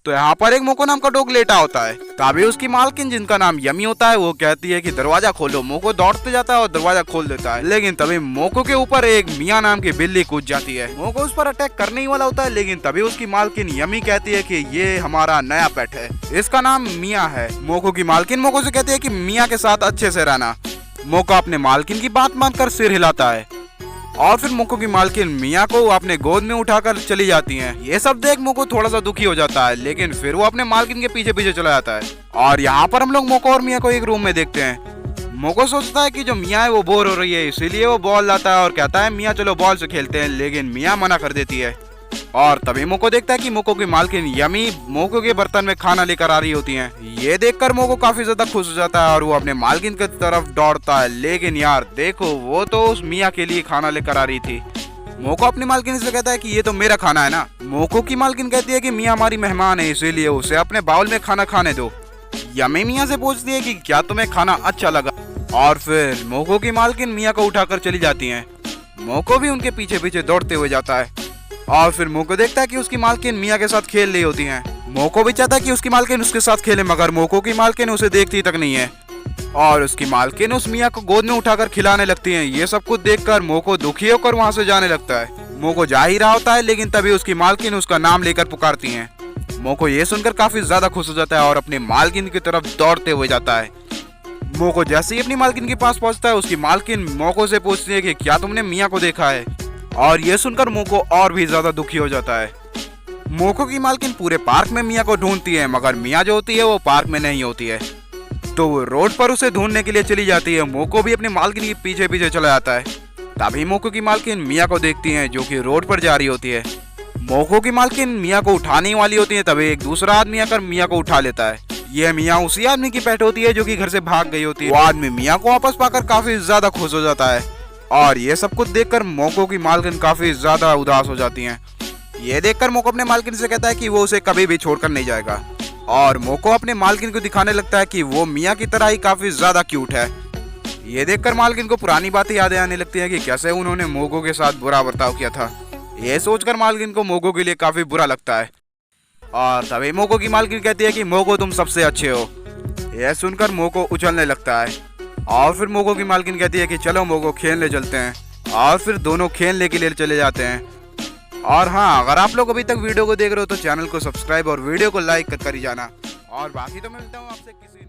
तो यहाँ पर एक मोको नाम का डॉग लेटा होता है। तभी उसकी मालकिन जिनका नाम यमी होता है वो कहती है कि दरवाजा खोलो। मोको दौड़ते जाता है और दरवाजा खोल देता है, लेकिन तभी मोको के ऊपर एक मियाँ नाम की बिल्ली कूद जाती है। मोको उस पर अटैक करने ही वाला होता है, लेकिन तभी उसकी मालकिन यमी कहती है कि ये हमारा नया पेट है, इसका नाम मियाँ है। मोको की मालकिन मोको से कहती है कि मियाँ के साथ अच्छे से रहना। मोको अपने मालकिन की बात मानकर सिर हिलाता है और फिर मोको की मालकिन मियाँ को अपने गोद में उठाकर चली जाती हैं। ये सब देख मोको थोड़ा सा दुखी हो जाता है, लेकिन फिर वो अपने मालकिन के पीछे पीछे चला जाता है। और यहाँ पर हम लोग मोको और मियाँ को एक रूम में देखते हैं। मोको सोचता है कि जो मियाँ है वो बोर हो रही है, इसीलिए वो बॉल लाता है और कहता है मियाँ चलो बॉल से खेलते हैं, लेकिन मियाँ मना कर देती है। और तभी मोको देखता है कि मोको की मालकिन यमी मोको के बर्तन में खाना लेकर आ रही होती हैं। ये देखकर मोको काफी ज्यादा खुश हो जाता है और वो अपने मालकिन की तरफ दौड़ता है, लेकिन यार देखो वो तो उस मियाँ के लिए खाना लेकर आ रही थी। मोको अपनी मालकिन से कहता है कि ये तो मेरा खाना है ना। मोको की मालकिन कहती है कि मियाँ हमारी मेहमान है, इसीलिए उसे अपने बाउल में खाना खाने दो। यमी मियाँ से पूछती है कि क्या तुम्हें खाना अच्छा लगा, और फिर मोको की मालकिन मियाँ को उठाकर चली जाती है। मोको भी उनके पीछे पीछे दौड़ते हुए जाता है और फिर मोको देखता है कि उसकी मालकिन मियाँ के साथ खेल रही होती हैं। मोको भी चाहता है कि उसकी मालकिन उसके साथ खेले, मगर मोको की मालकिन उसे देखती तक नहीं है और उसकी मालकिन उस मियाँ को गोद में उठाकर खिलाने लगती हैं। ये सब कुछ देखकर मोको दुखी होकर वहाँ से जाने लगता है। मोको जा ही रहा होता है, लेकिन तभी उसकी मालकिन उसका नाम लेकर पुकारती हैं। मोको ये सुनकर काफी ज्यादा खुश हो जाता है और अपनी मालकिन की तरफ दौड़ते हुए जाता है। मोको जैसे ही अपनी मालकिन के पास पहुंचता है, उसकी मालकिन मोको से पूछती है कि क्या तुमने मियाँ को देखा है, और ये सुनकर मोको और भी ज्यादा दुखी हो जाता है। मोको की मालकिन पूरे पार्क में मियाँ को ढूंढती है, मगर मियाँ जो होती है वो पार्क में नहीं होती है, तो वो रोड पर उसे ढूंढने के लिए चली जाती है। मोको भी अपनी मालकिन के पीछे पीछे चला जाता है। तभी मोको की मालकिन मियाँ को देखती है जो कि रोड पर जा रही होती है। मोको की मालकिन मियाँ को उठाने वाली होती है, तभी एक दूसरा आदमी आकर मियाँ को उठा लेता है। यह मियाँ उसी आदमी की पेट होती है जो कि घर से भाग गई होती है। वो आदमी मियाँ को वापस पाकर काफी ज्यादा खुश हो जाता है और ये सब कुछ देखकर मोको की मालकिन काफी ज्यादा उदास हो जाती हैं। ये देखकर मोको अपने मालकिन से कहता है कि वो उसे कभी भी छोड़कर नहीं जाएगा, और मोको अपने मालकिन को दिखाने लगता है कि वो मियाँ की तरह ही काफी ज्यादा क्यूट है। ये देखकर मालकिन को पुरानी बातें यादें आने लगती है कि कैसे उन्होंने मोको के साथ बुरा बर्ताव किया था। ये सोचकर मालकिन को मोको के लिए काफी बुरा लगता है और तभी मोको की मालकिन कहती है कि मोको तुम सबसे अच्छे हो। यह सुनकर मोको उछलने लगता है और फिर मोको की मालकिन कहती है कि चलो मोको खेलने चलते हैं, और फिर दोनों खेलने के लिए चले जाते हैं। और हाँ, अगर आप लोग अभी तक वीडियो को देख रहे हो तो चैनल को सब्सक्राइब और वीडियो को लाइक कर ही जाना, और बाकी तो मिलता हूँ आपसे किसी